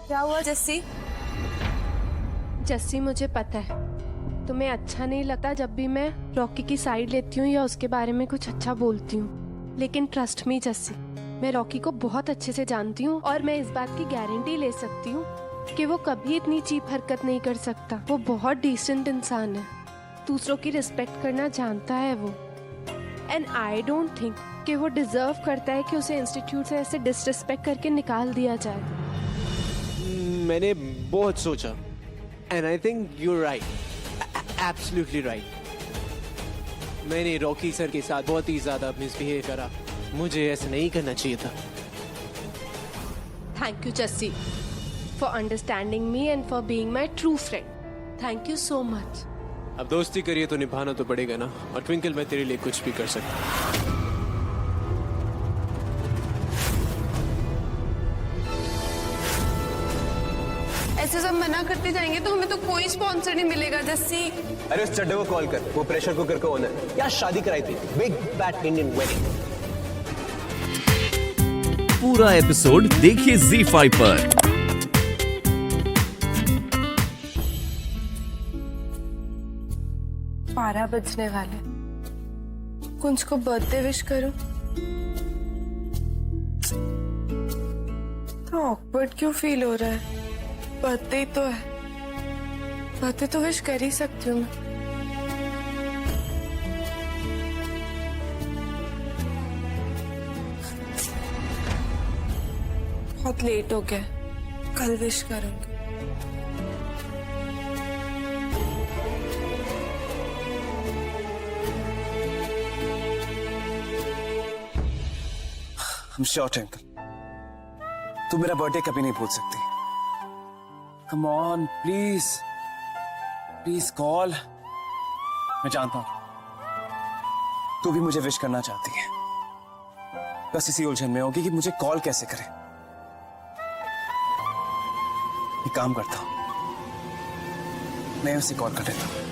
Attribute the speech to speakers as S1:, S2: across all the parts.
S1: क्या हुआ जस्सी?
S2: जस्सी, मुझे पता है तुम्हें अच्छा नहीं लगता जब भी मैं रॉकी की साइड लेती हूँ या उसके बारे में कुछ अच्छा बोलती हूँ, लेकिन ट्रस्ट मी जस्सी, मैं रॉकी को बहुत अच्छे से जानती हूँ और मैं इस बात की गारंटी ले सकती हूँ कि वो कभी इतनी चीप हरकत नहीं कर सकता। वो बहुत डिसेंट इंसान है, दूसरों की रिस्पेक्ट करना जानता है वो। एंड आई डोंट थिंक कि वो डिजर्व करता है कि उसे इंस्टीट्यूट से ऐसे डिसरिस्पेक्ट करके निकाल दिया जाए।
S3: मैंने बहुत सोचा and I think you right, absolutely right. मैंने रॉकी सर के साथ बहुत ही ज्यादा मिसबिहेव करा, मुझे ऐसा नहीं करना चाहिए था।
S2: Thank you Jassi for understanding me and for being my true friend. Thank you so much.
S3: अब दोस्ती करिए तो निभाना तो पड़ेगा ना, और ट्विंकल मैं तेरे लिए कुछ भी कर सकता हूँ।
S1: ऐसे सब मना करते जाएंगे तो हमें तो कोई स्पॉन्सर नहीं मिलेगा जस्सी।
S4: अरे उस चड्डे को कॉल कर, वो प्रेशर कुकर का ओनर, क्या शादी कराई थी, बिग बैट इंडियन वेडिंग।
S5: पूरा एपिसोड देखिए ZEE5 पर।
S1: 12 बजने वाले, कुंज को बर्थडे विश करूं तो ऑकवर्ड क्यों फील हो रहा है? बर्थडे ही तो है, बर्थडे तो विश कर ही सकती हूँ मैं। बहुत लेट हो गया, कल विश करूंगी।
S4: I'm sure, ट्विंकल, तू मेरा बर्थडे कभी नहीं भूल सकती। Come on please, please call. मैं जानता हूं तू भी मुझे विश करना चाहती है, बस इसी उलझन में होगी कि मुझे कॉल कैसे करें। एक काम करता हूं, मैं उसे कॉल कर लेता हूं।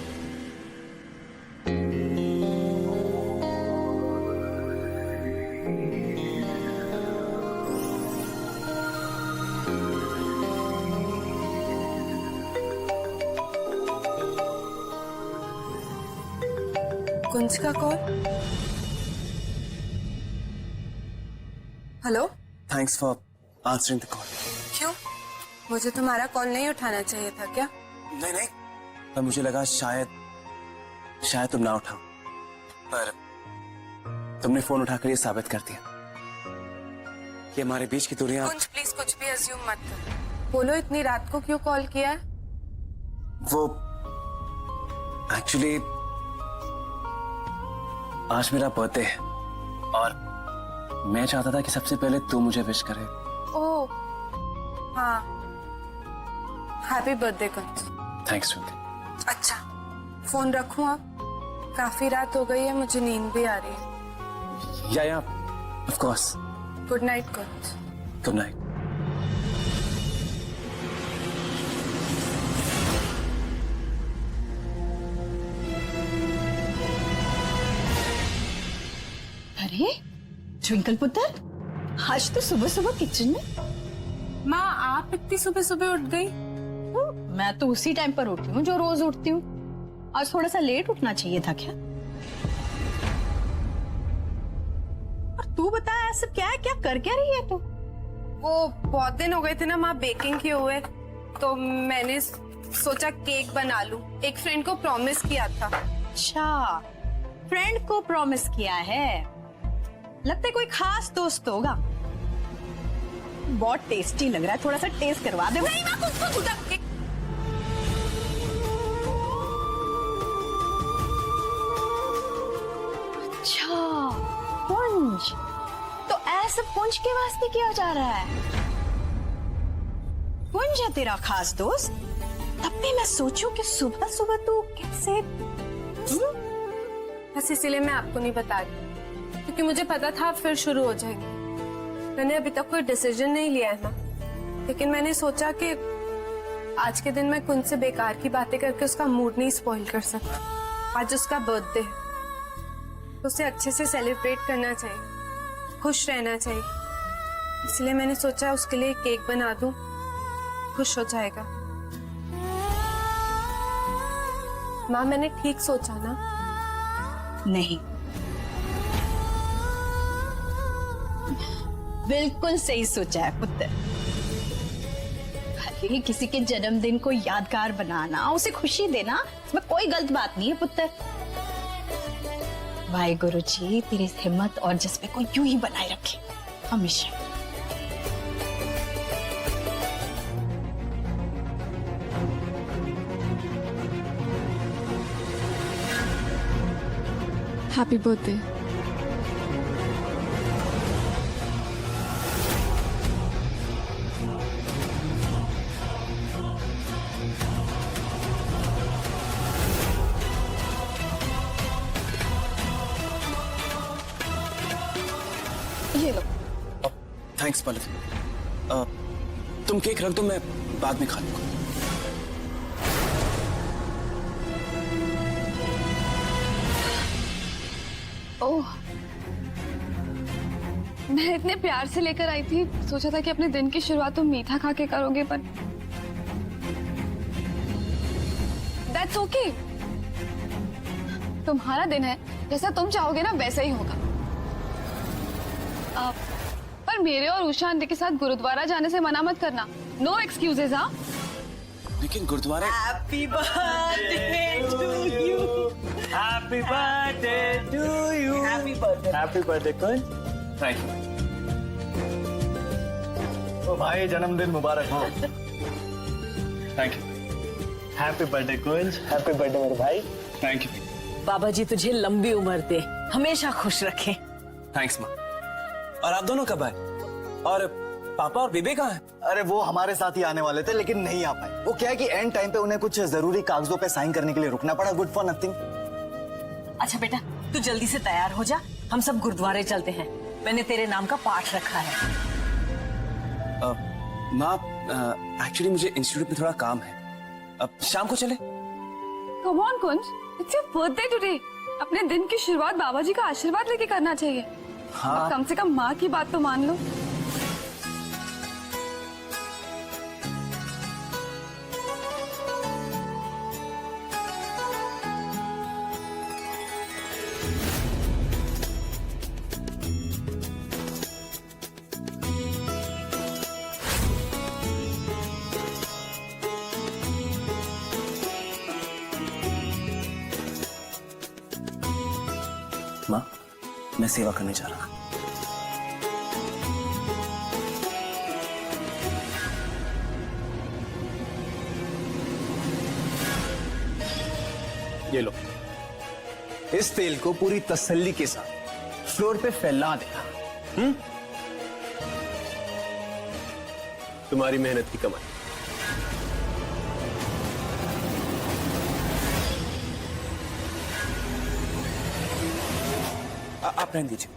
S1: कुंज का call. Hello.
S4: Thanks for answering the call.
S1: क्यों? मुझे तुम्हारा कॉल नहीं उठाना चाहिए था क्या?
S4: नहीं नहीं, पर मुझे लगा शायद तुम ना उठाओ, पर तुमने फोन उठाकर ये साबित कर दिया कि हमारे बीच की दूरियां।
S1: कुंज प्लीज कुछ भी अज्यूम मत करो। बोलो इतनी रात को क्यों कॉल किया है?
S4: वो एक्चुअली आज मेरा बर्थडे है और मैं चाहता था कि सबसे पहले तू मुझे विश करे।
S1: ओह हाँ, happy birthday Kunj.
S4: Thanks Twinkle.
S1: अच्छा, फोन रखूं अब? काफी रात हो गई है, मुझे नींद भी आ रही है।
S4: या of course.
S1: Good night Kunj.
S4: Good night.
S6: अरे ट्विंकल पुत्र, आज तो सुबह सुबह किचन में।
S1: माँ, आप इतनी सुबह सुबह उठ गई?
S6: मैं तो उसी टाइम पर उठी हूँ जो रोज उठती हूँ। आज थोड़ा सा लेट उठना चाहिए था क्या? और तू बता, ऐसा क्या है, क्या कर क्या रही है तू?
S1: वो बहुत दिन हो गए थे ना माँ बेकिंग किए हुए, तो मैंने सोचा केक बना लूं। एक फ्रेंड को प्रॉमिस किया था।
S6: अच्छा, फ्रेंड को प्रॉमिस किया है, लगता है कोई खास दोस्त होगा। बहुत टेस्टी लग रहा है, थोड़ा सा टेस्ट करवा दे।
S1: नहीं माँ, कुछ खुदा केक।
S6: अच्छा, पुंज, तो ऐसा पुंज के वास्ते किया जा रहा है? पुंज है तेरा खास दोस्त? तब भी मैं सोचूं कि सुबह सुबह तू कैसे।
S1: बस इसीलिए मैं आपको नहीं बता रही, क्योंकि मुझे पता था आप फिर शुरू हो जाएंगे। मैंने अभी तक कोई डिसीजन नहीं लिया है ना, लेकिन मैंने सोचा कि आज के दिन मैं कुंज से बेकार की बातें करके उसका मूड नहीं स्पॉइल कर सकता। आज उसका बर्थडे है, तो उसे अच्छे से सेलिब्रेट करना चाहिए, खुश रहना चाहिए। इसलिए मैंने सोचा उसके लिए केक बना दूं खुश हो जाएगा। माँ, मैंने ठीक सोचा ना?
S6: नहीं, बिल्कुल सही सोचा है पुत्र। भले किसी के जन्मदिन को यादगार बनाना, उसे खुशी देना, इसमें कोई गलत बात नहीं है पुत्र। भाई गुरुजी तेरी हिम्मत और जज्बे को यूं ही बनाए रखे हमेशा।
S2: Happy birthday.
S6: ये लो।
S4: थैंक्स पल्लवी। तुम केक रख दो, मैं बाद में खा लूंगा।
S2: ओह, मैं इतने प्यार से लेकर आई थी, सोचा था कि अपने दिन की शुरुआत तुम मीठा खा के करोगे, पर दैट्स ओके। तुम्हारा दिन है, जैसा तुम चाहोगे ना वैसा ही होगा। पर मेरे और उषा आंटी के साथ गुरुद्वारा जाने से मना मत करना। No excuses. हाँ,
S4: लेकिन gurdwara.
S6: Happy birthday to you.
S7: Happy birthday to you.
S6: Happy birthday.
S7: Happy birthday Kunj.
S4: Thank you.
S7: तो भाई जन्मदिन मुबारक हो।
S4: Thank you.
S7: Happy birthday Kunj. Happy birthday मेरे भाई।
S4: Thank you.
S8: बाबा जी तुझे लंबी उम्र दे, हमेशा खुश रखें।
S4: थैंक्स माँ। और आप दोनों कब आए? और पापा और बेबे कहाँ हैं?
S9: अरे वो हमारे साथ ही आने वाले थे लेकिन नहीं आ पाए। वो क्या है कि एंड टाइम पे उन्हें कुछ जरूरी कागजों पे साइन करने के लिए रुकना पड़ा। Good for nothing.
S8: अच्छा बेटा, तू जल्दी से तैयार हो जा, हम सब गुरुद्वारे चलते हैं। मैंने तेरे नाम का पाठ रखा है।
S4: माँ, एक्चुअली मुझे इंस्टीट्यूट में थोड़ा काम है। अब शाम को चले?
S2: Come on Kunj, it's your birthday today. अपने दिन की शुरुआत बाबा जी का आशीर्वाद लेके करना चाहिए।
S4: हाँ।
S2: कम से कम माँ की बात तो मान लो।
S4: माँ, मैं सेवा करने जा रहा हूँ।
S3: ये लो, इस तेल को पूरी तसल्ली के साथ फ्लोर पे फैला देना। तुम्हारी मेहनत की कमाई।
S4: आप रहने दीजिए।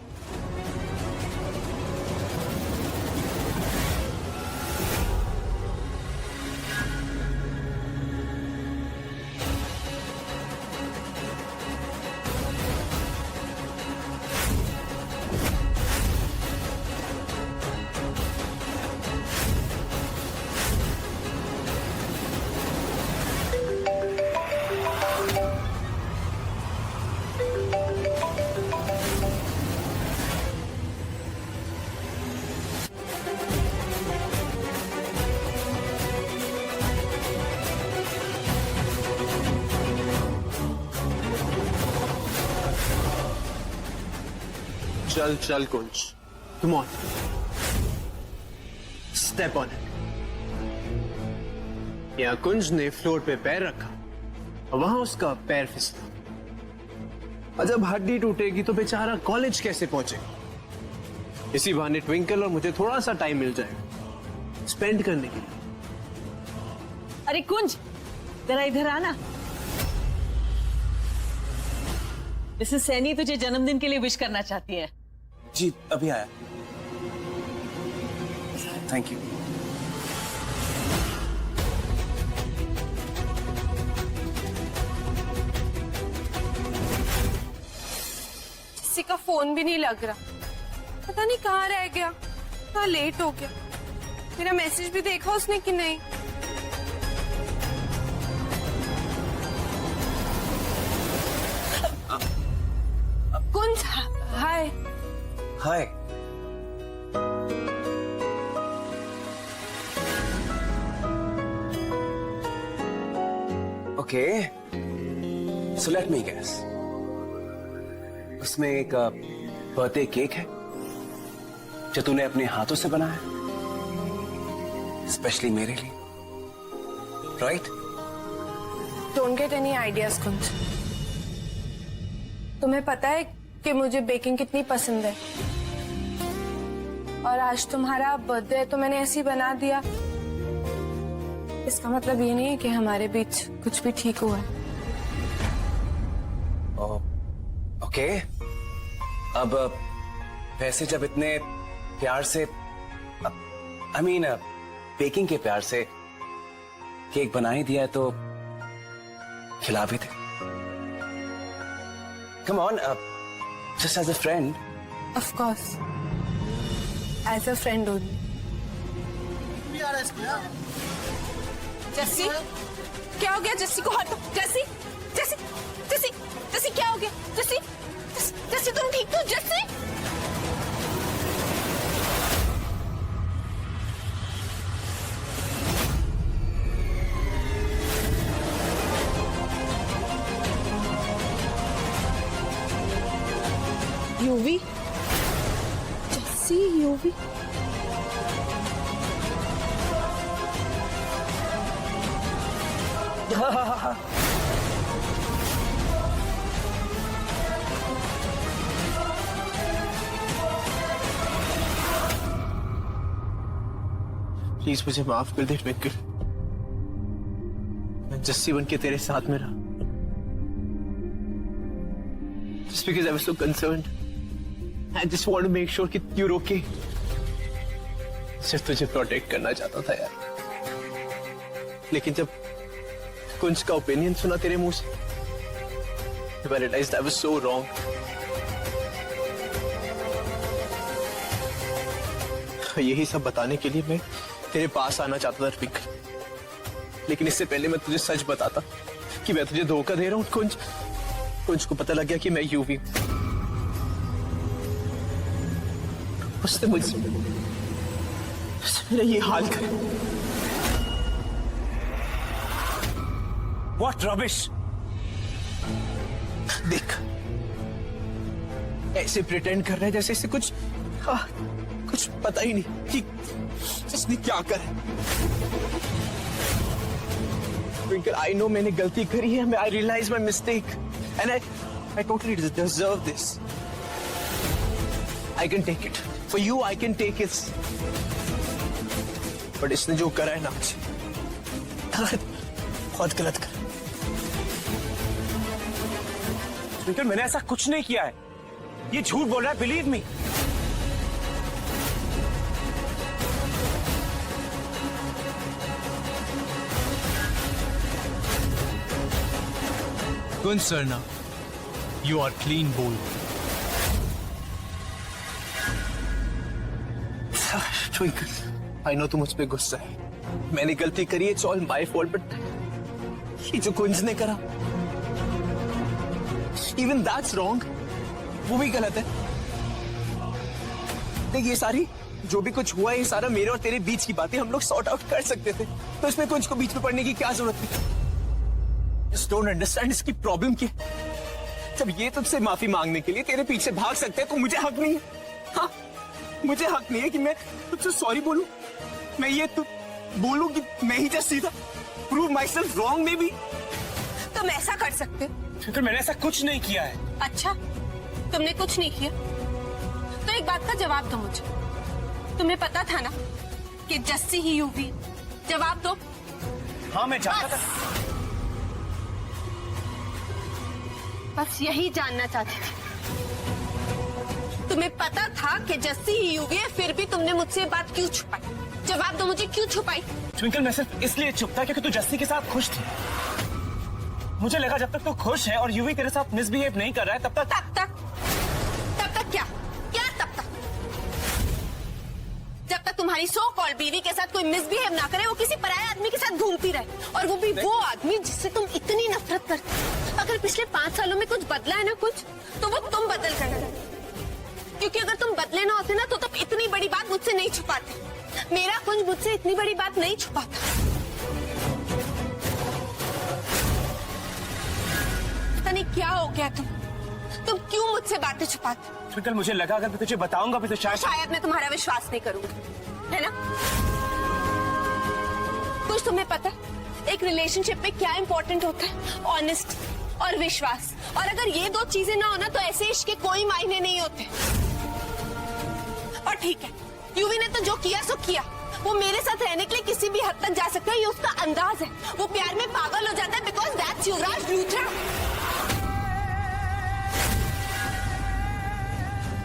S3: चल चल Kunj, come on, step on it. यहाँ कुंज ने फ्लोर पे पैर रखा और वहां उसका पैर फिसला, और जब हड्डी टूटेगी तो बेचारा कॉलेज कैसे पहुंचेगा। इसी बहाने ट्विंकल और मुझे थोड़ा सा टाइम मिल जाएगा स्पेंड करने के लिए।
S8: अरे कुंज, जरा इधर आना। मिसेस सैनी तुझे जन्मदिन के लिए विश करना चाहती है।
S4: जी अभी आया। Thank you.
S1: किसी का फोन भी नहीं लग रहा, पता नहीं कहाँ रह गया, कहाँ लेट हो गया। मेरा मैसेज भी देखा उसने कि नहीं? Kunj, hi.
S4: Hi. Okay, so let me guess, उसमें एक बर्थडे केक है जो तूने अपने हाथों से बनाया, स्पेशली मेरे लिए, right?
S1: Don't get any ideas Kunj. तुम्हें पता है कि मुझे बेकिंग कितनी पसंद है, और आज तुम्हारा बर्थडे है तो मैंने ऐसे ही बना दिया। इसका मतलब ये नहीं है कि हमारे बीच कुछ भी ठीक हुआ है।
S4: ओके, अब वैसे जब इतने प्यार से, आई मीन बेकिंग के प्यार से केक बना ही दिया है तो खिला भी दे। Come on, just as a friend.
S1: Of course, as a friend only. Jassi, क्या हो गया? जस्सी को हटो। जस्सी, जस्सी, जस्सी, जस्सी, क्या हो गया? जस्सी, जस्सी, तुम ठीक हो? Jassi, UV, Jassi, UV.
S3: Please मुझे माफ कर दे ट्विंकल। मैं जस्सी बन के तेरे साथ में रहा, just because I was so concerned. I just want to make sure कि you're okay. सिर्फ तुझे प्रोटेक्ट करना चाहता था यार। लेकिन जब कुंज का ओपिनियन सुना तेरे मुंह से, I realized I was so wrong. यही सब बताने के लिए मैं तेरे पास आना चाहता था ट्विंकल, लेकिन इससे पहले मैं तुझे सच बताता कि मैं तुझे धोखा दे रहा हूँ। कुंज को पता लग गया कि मैं यूवी, उसने मुझसे मेरा ये हाल कर।
S4: What rubbish!
S3: देख, ऐसे प्रिटेंड कर रहा है जैसे इसे कुछ पता ही नहीं कि इसने क्या करा। ट्विंकल, आई नो मैंने गलती करी है, I realise my mistake and I totally deserve this. I can take it for you, I can take it, but इसने जो करा है ना मुझे बहुत गलत करा।
S4: ट्विंकल, मैंने ऐसा कुछ नहीं किया है, ये झूठ बोल रहा है, believe me.
S10: Kunj Sarna, you are clean bold.
S3: Twinkle, I know तू मुझ पे गुस्सा है, मैंने गलती करी, it's all my fault, but ये जो कुंज ने करा, इवन दैट्स रॉन्ग, वो भी गलत है। देख, ये सारी जो भी कुछ हुआ है, ये सारा मेरे और तेरे बीच की बातें हम लोग सॉर्ट आउट कर सकते थे, तो इसमें कुंज को बीच में पड़ने की क्या जरूरत थी? Just don't understand इसकी प्रॉब्लम क्या है। जब ये तुझसे माफी मांगने के लिए तेरे पीछे भाग सकते हैं तो मुझे हक नहीं है? हाँ, मुझे हक नहीं है कि मैं तुझसे सॉरी बोलूं, मैं ये बोलूं कि मैं ही जस्ट सीधा प्रूव माई सेल्फ रॉन्ग में भी।
S1: तुम ऐसा कर सकते?
S4: ट्विंकल, मैंने ऐसा कुछ नहीं किया है।
S1: अच्छा, तुमने कुछ नहीं किया तो एक बात का जवाब दो मुझे। तुम्हें पता था ना कि जस्सी ही यूवी? जवाब दो।
S4: हाँ, मैं जानता था।
S1: बस यही जानना चाहती थी। तुम्हें पता था कि जस्सी ही यूवी है, फिर भी तुमने मुझसे ये बात क्यों छुपाई? जवाब दो मुझे, क्यों छुपाई?
S4: ट्विंकल, मैं सिर्फ इसलिए चुप था क्योंकि तू जस्सी के साथ खुश थी। मुझे लगा जब तक तू खुश है और यूवी तेरे साथ मिसबिहेव नहीं कर रहा है तब तक
S1: क्या? क्या तब तक? जब तक तुम्हारी सो कॉल बीवी के साथ कोई मिसबिहेव ना करे, वो किसी पराये आदमी के साथ घूमती रहे, और वो भी वो आदमी जिससे तुम इतनी नफरत करते। अगर पिछले 5 सालों में कुछ बदला है ना कुछ, तो वो तुम बदल कर, क्योंकि अगर तुम बदले ना होते ना तो तब इतनी बड़ी बात मुझसे नहीं छुपाते। मेरा कुंज मुझसे इतनी बड़ी बात नहीं छुपाता। पता नहीं क्या हो गया तुम क्यों मुझसे बातें छुपाते?
S4: ट्विंकल, मुझे लगा अगर मैं तुझे बताऊंगा भी तो शायद
S1: मैं तुम्हारा विश्वास नहीं करूंगी, है ना? कुछ तुम्हें पता है एक रिलेशनशिप में क्या इंपॉर्टेंट होता है? ऑनेस्ट और विश्वास। और अगर ये 2 चीजें ना हो ना तो ऐसे इश्क के कोई मायने नहीं होते। और ठीक है, यूवी ने तो जो किया सो किया। वो मेरे साथ रहने के लिए किसी भी हद तक जा सकता है, ये उसका अंदाज है। वो प्यार में पागल हो जाता है बिकॉज दैट्स युवराज लूथरा।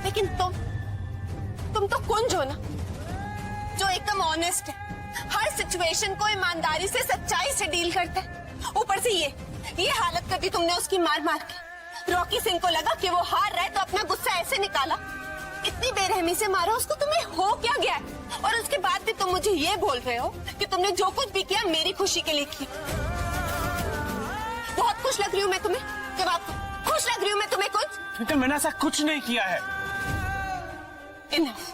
S1: लेकिन तुम तो कुंज हो ना, जो एकदम ऑनेस्ट है, हर सिचुएशन को ईमानदारी से सच्चाई से डील करता है। ऊपर से ये हालत कर दी तुमने उसकी मार मार के। रॉकी सिंह को लगा कि वो हार रहा है तो अपना गुस्सा ऐसे निकाला, इतनी बेरहमी से मारा उसको। तुम्हें हो क्या गया है? और उसके बाद भी तुम मुझे ये बोल रहे हो कि तुमने जो कुछ भी किया मेरी खुशी के लिए किया। बहुत खुश लग रही हूँ मैं तुम्हें। जवाब दो, खुश लग रही हूँ मैं तुम्हें कुछ?
S4: ट्विंकल, मैंने ऐसा कुछ नहीं किया है।
S1: Enough.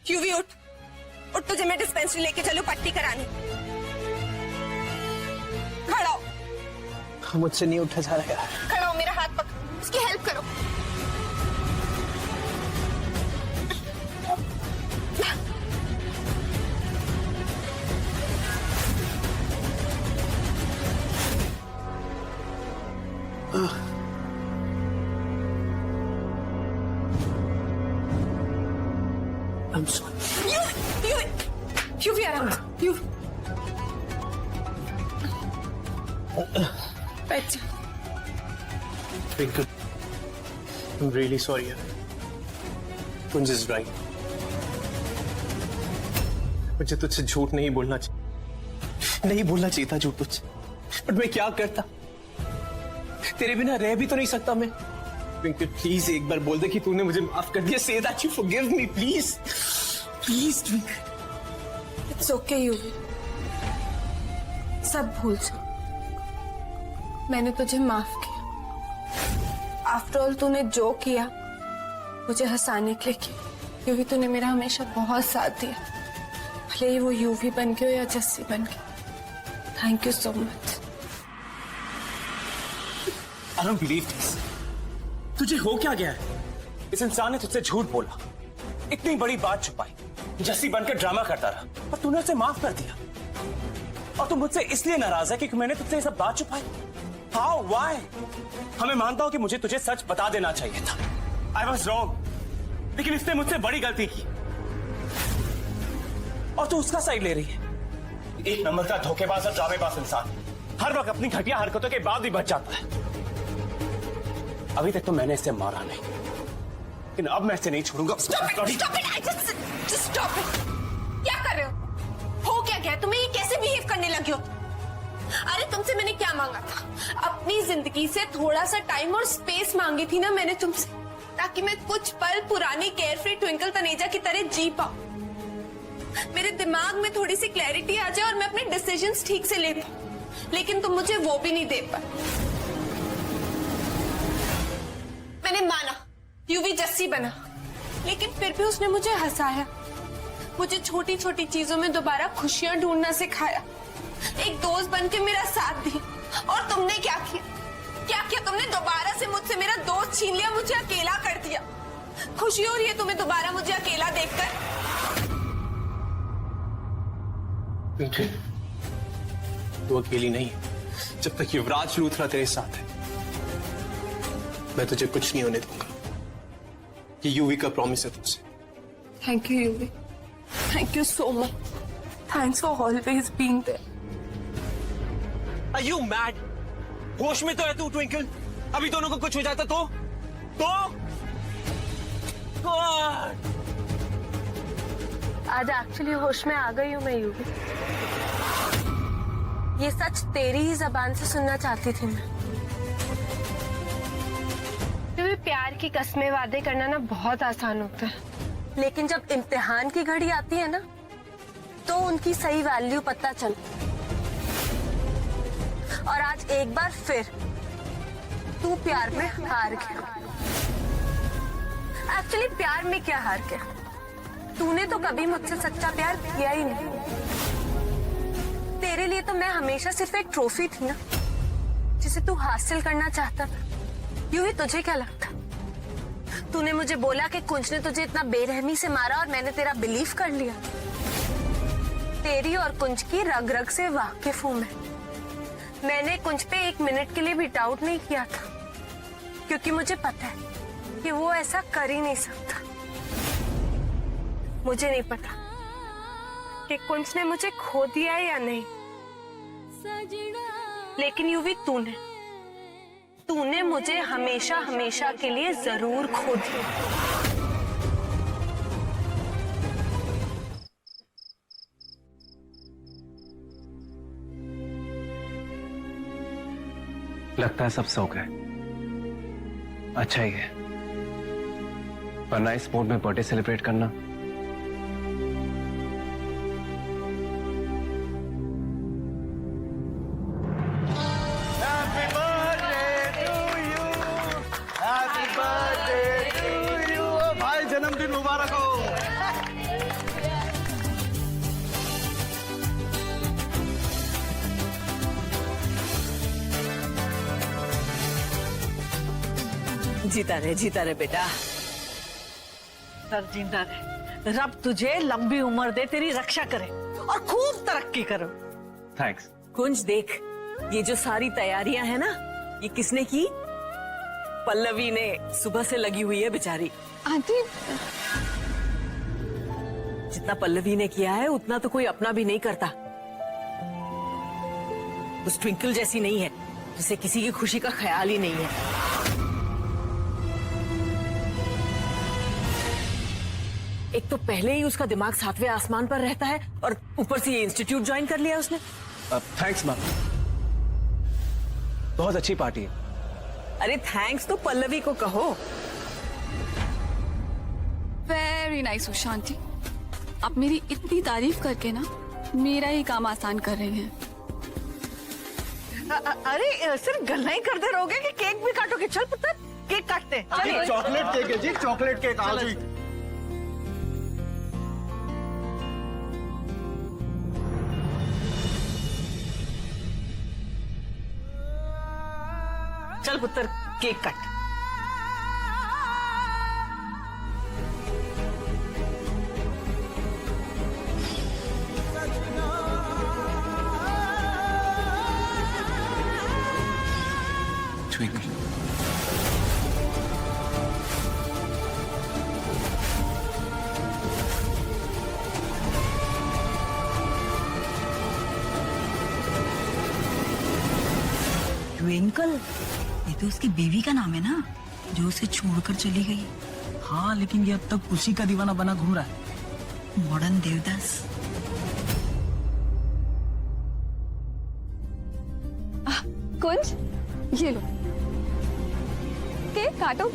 S1: यूवी उठ तुझे मैं डिस्पेंसरी लेके चलूं पट्टी कराने। खड़ा हो।
S3: मुझसे नहीं उठा जा रहा है।
S1: खड़ा हो, मेरा हाथ पकड़, उसकी हेल्प करो।
S3: I'm sorry.
S1: यूवी आराम से, यूवी बैठ जा।
S3: Twinkle, I'm really sorry. Kunj is right. मुझे तुझसे झूठ नहीं बोलना चाहिए था झूठ तुझसे, बट मैं क्या करता? तेरे बिना रह भी तो नहीं सकता मैं। ट्विंकल, प्लीज एक बार बोल दे कि तूने मुझे माफ कर दिया। Say that you forgive me, please. Please, Twinkle.
S1: It's okay, UV, सब भूल जा। मैंने तुझे माफ किया। आफ्टर ऑल तूने जो किया मुझे हंसाने के लिए किया। यूवी, तूने मेरा हमेशा बहुत साथ दिया, भले ही वो यूवी बन के हो या जस्सी बन के। Thank you so much.
S4: I don't believe this. तुझे हो क्या गया है? इस इंसान ने तुझसे झूठ बोला, इतनी बड़ी बात छुपाई, जस्सी बनकर ड्रामा करता रहा, और तूने उसे माफ कर दिया। और तू मुझसे इसलिए नाराज है क्योंकि मैंने तुझसे ये सब बात छुपाई। How? Why? हमें मानता हूं कि मुझे तुझे सच बता देना चाहिए था। I was wrong. लेकिन इसने मुझसे बड़ी गलती की, और तू उसका साइड ले रही है। एक नंबर का धोखेबाज और ड्रामेबाज इंसान हर वक्त अपनी घटिया हरकतों के बाद भी बच जाता है। अभी तक तो मैंने इसे मारा नहीं, लेकिन अब मैं इसे नहीं छोड़ूंगा।
S1: Stop it! Just stop it! क्या कर रहे हो क्या गया? तुम्हें ये कैसे बिहेव करने लगे हो? अरे तुमसे मैंने क्या मांगा था? अपनी जिंदगी से थोड़ा सा टाइम और स्पेस मांगी थी ना मैंने तुमसे, ताकि मैं कुछ पल पुरानी केयरफ्री ट्विंकल तनेजा की तरह जी पाऊं, मेरे दिमाग में थोड़ी सी क्लैरिटी आ जाए और मैं अपने डिसीजंस ठीक से ले पाऊं। लेकिन तुम मुझे वो भी नहीं दे पाए। मैंने माना यूवी जस्सी बना, लेकिन फिर भी उसने मुझे हंसाया, मुझे छोटी छोटी चीजों में दोबारा खुशियां ढूंढना सिखाया, एक दोस्त बन के मेरा साथ दिया। और तुमने क्या किया? तुमने दोबारा से मुझसे मेरा दोस्त छीन लिया, मुझे अकेला कर दिया। खुशी हो रही है तुम्हें दोबारा मुझे अकेला देखकर?
S3: तू अकेली नहीं, जब तक युवराज लूथरा तेरे साथ है मैं तुझे कुछ नहीं होने दूंगा। ये यूवी का प्रॉमिस है तुझसे।
S1: Thank you Yuvi, thank you so much. Thanks for always being there.
S3: Are you mad? होश में तो है तू ट्विंकल? अभी दोनों को कुछ हो जाता तो? God!
S2: आज एक्चुअली होश में आ गई हूँ मैं यूवी। ये सच तेरी ही जबान से सुनना चाहती थी मैं।
S1: प्यार की कस्में वादे करना ना बहुत आसान होता है, लेकिन जब इम्तिहान की घड़ी आती है ना तो उनकी सही वैल्यू पता चल। और आज एक बार फिर तू प्यार में हार गया। एक्चुअली प्यार में क्या हार गया, तूने तो कभी मुझसे सच्चा प्यार किया ही नहीं। तेरे लिए तो मैं हमेशा सिर्फ एक ट्रॉफी थी ना, जिसे तू हासिल करना चाहता था। यूं ही तुझे क्या लगता, तूने मुझे बोला कि कुंज ने तुझे इतना बेरहमी से मारा और मैंने तेरा बिलीव कर लिया। तेरी और कुंज की रग रग से वाकिफ हूं मैं। मैंने कुंज पे एक मिनट के लिए भी डाउट नहीं किया था, क्योंकि मुझे पता है कि वो ऐसा कर ही नहीं सकता। मुझे नहीं पता कि कुंज ने मुझे खो दिया है या नहीं, लेकिन यूवी तूने मुझे हमेशा हमेशा के लिए जरूर खो दिया।
S4: लगता है सब सो गए। अच्छा ही है, वरना इस मूड में बर्थडे सेलिब्रेट करना
S9: भाई जन्मदिन मुबारक हो।
S8: जीता रहे बेटा, सर जिंदा रहे। रब तुझे लंबी उम्र दे, तेरी रक्षा करे और खूब तरक्की करो।
S4: थैंक्स।
S8: कुंज देख, ये जो सारी तैयारियां हैं ना, ये किसने की? पल्लवी ने सुबह से लगी हुई है बेचारी।
S2: आंटी
S8: जितना पल्लवी ने किया है उतना तो कोई अपना भी नहीं करता। उस ट्विंकल जैसी नहीं है जिसे किसी की खुशी का ख्याल ही नहीं है। एक तो पहले ही उसका दिमाग 7वें आसमान पर रहता है और ऊपर से ये इंस्टीट्यूट ज्वाइन कर लिया उसने।
S4: थैंक्स मैम, बहुत अच्छी पार्टी है।
S8: अरे थैंक्स तो पल्लवी को कहो।
S11: वेरी नाइस शांति, आप मेरी इतनी तारीफ करके ना मेरा ही काम आसान कर रही हैं।
S8: अरे सिर्फ गल्ला ही करते रहोगे कि केक भी काटोगे? चल पुत्र, केक काटते हैं। चलिए।
S9: चॉकलेट केक है जी, चॉकलेट केक। आओ जी।
S8: चल पुत्र, केक काट।
S4: ट्विंकल,
S6: ट्विंकल, ये तो उसकी बीवी का नाम है ना, जो उसे छोड़कर चली गई।
S7: हाँ, लेकिन ये अब तक उसी का दीवाना बना घूम रहा है।
S6: मॉडर्न देवदास।
S2: कुंज, ये लो केक काटो।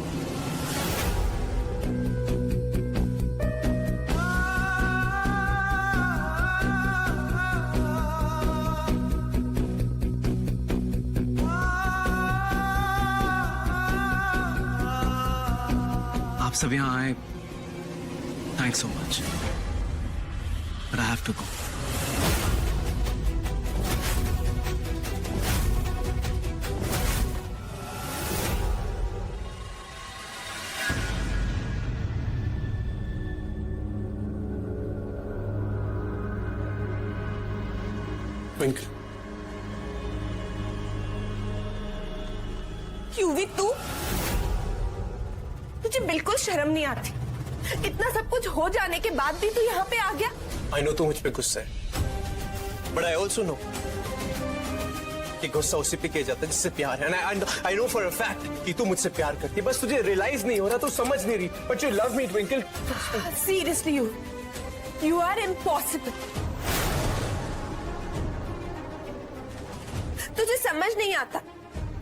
S4: आप सब यहाँ आए, thanks so much, but I have to go. Twinkle,
S1: Yuvi तुझे बिल्कुल शर्म नहीं आती? इतना सब कुछ हो जाने के बाद भी तू यहाँ पे आ गया।
S3: आई नो तू मुझ पे गुस्सा है, बट आई ऑल्सो नो कि गुस्सा उसी पे किया जाता है जिससे प्यार है। I know for a fact कि तू मुझसे प्यार करती है, बस तुझे रियलाइज नहीं हो रहा, तू समझ नहीं रही, but you love me Twinkle.
S1: Seriously you are impossible. तुझे समझ नहीं आता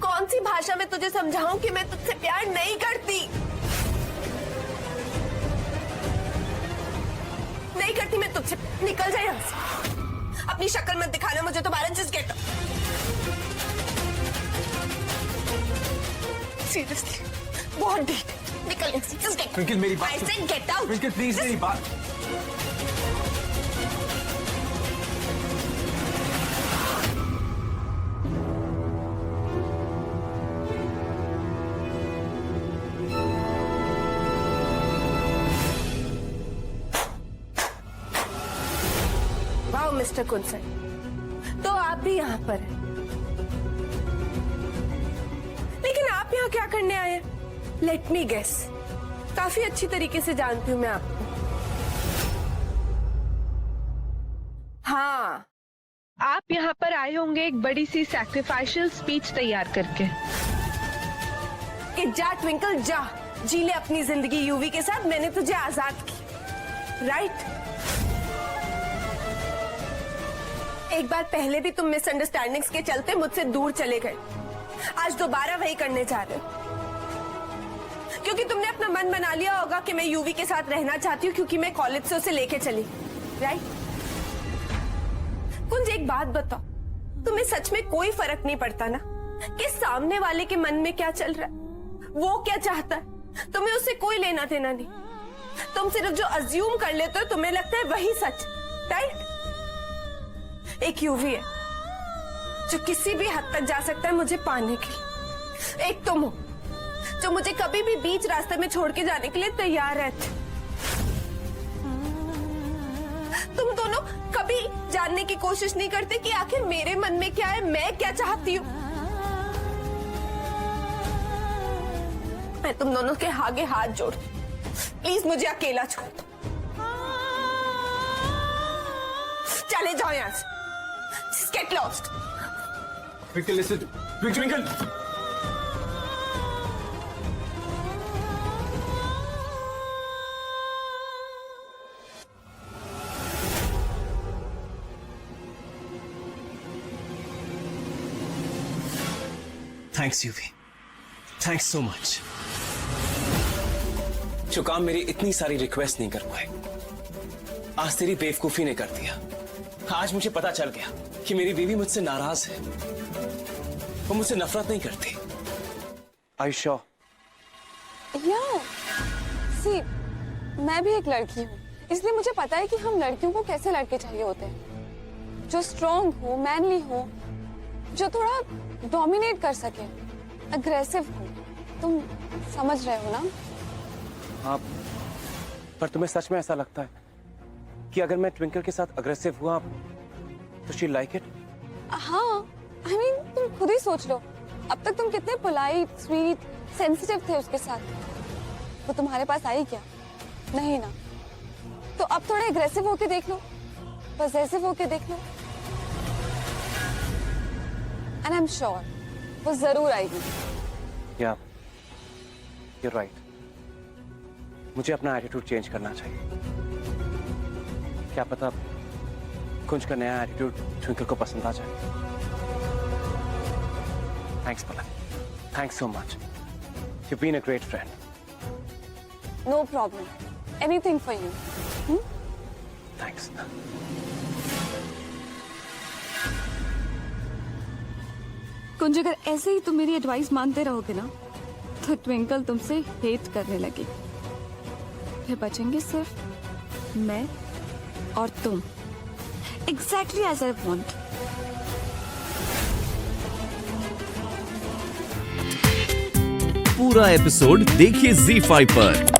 S1: कौन सी भाषा में तुझे समझाऊं कि मैं तुझसे प्यार नहीं करती? नहीं करती मैं तुझसे। निकल जा यहाँ से। अपनी शक्ल मत दिखाना मुझे दोबारा। Just get out. सीरियसली बहुत डीप। निकल यहाँ से। Just get.
S4: ट्विंकल मेरी बात
S1: I said get out.
S4: Twinkle please मेरी बात।
S1: वाओ मिस्टर कुंसल, तो आप भी यहाँ पर हैं। लेकिन आप यहाँ क्या करने आए? लेट मी गेस, काफी अच्छी तरीके से जानती हूँ मैं आपको। हाँ,
S2: आप यहाँ पर आए होंगे एक बड़ी सी सैक्रिफाइशियल स्पीच तैयार करके।
S1: कि जा ट्विंकल जा, जी ले अपनी जिंदगी यूवी के साथ। मैंने तुझे आजाद की, राइट? एक बार पहले भी तुम मिसअंडरस्टैंडिंग्स के चलते मुझसे दूर चले गए। आज दोबारा वही करने जा रहे हो, क्योंकि तुमने अपना मन बना लिया होगा कि मैं यूवी के साथ रहना चाहती हूँ क्योंकि मैं कॉलेज से उसे लेके चली, राइट? कुंज एक बात बताओ, तुम्हें सच में कोई फर्क नहीं पड़ता ना कि सामने वाले के मन में क्या चल रहा है, वो क्या चाहता है? तुम्हें उससे कोई लेना देना नहीं। तुम सिर्फ जो अज्यूम कर लेते हो, तुम्हें लगता है वही सच, राइट? एक यूवी है जो किसी भी हद तक जा सकता है मुझे पाने के लिए। एक तुम हो जो मुझे कभी भी बीच रास्ते में छोड़ के जाने के लिए तैयार रहते। तुम दोनों कभी जानने की कोशिश नहीं करते कि आखिर मेरे मन में क्या है, मैं क्या चाहती हूँ। मैं तुम दोनों के आगे हाथ जोड़ती, प्लीज मुझे अकेला छोड़ दो। चले जाओ यहाँ से। Just get lost.
S4: Twinkle listen. Twinkle thanks UV, thanks so much. जो काम मेरी इतनी सारी रिक्वेस्ट नहीं कर पाए, आज तेरी बेवकूफी ने कर दिया। आज मुझे पता चल गया कि मेरी बीवी मुझसे नाराज है, वो मुझसे नफरत नहीं करती। Are you sure?
S11: सी, मैं भी एक लड़की हूँ, इसलिए मुझे पता है कि हम लड़कियों को कैसे लड़के चाहिए होते हैं। जो स्ट्रॉन्ग हो, मैनली हो, जो थोड़ा डोमिनेट कर सके, अग्रेसिव हो। तुम समझ रहे हो ना?
S4: हाँ, पर तुम्हें सच में ऐसा लगता है कि अगर मैं ट्विंकल के साथ अग्रेसिव हुआ तो शी लाइक इट?
S11: हाँ, I mean, तुम खुद ही सोच लो, अब तक तुम कितने पोलाइट, स्वीट, सेंसिटिव थे उसके साथ। वो तुम्हारे पास आई क्या? नहीं ना। तो अब थोड़े अग्रेसिव होके देख लो, पॉसेसिव होके देख लो, एंड आई एम श्योर वो जरूर आएगी।
S4: या, you're right. मुझे अपना एटीट्यूड चेंज करना चाहिए। क्या पता कुंज का नया एटीट्यूड ट्विंकल को पसंद आ जाए। Thanks Palak, thanks so much. You've been a great friend.
S11: No problem. Anything for you.
S4: Thanks.
S11: कुंज, अगर ऐसे ही तुम मेरी एडवाइस मानते रहोगे ना, तो ट्विंकल तुमसे हेट करने लगी। फिर बचेंगे सिर्फ मैं और तुम। Exactly as I want.
S5: पूरा एपिसोड देखिए ZEE5 पर।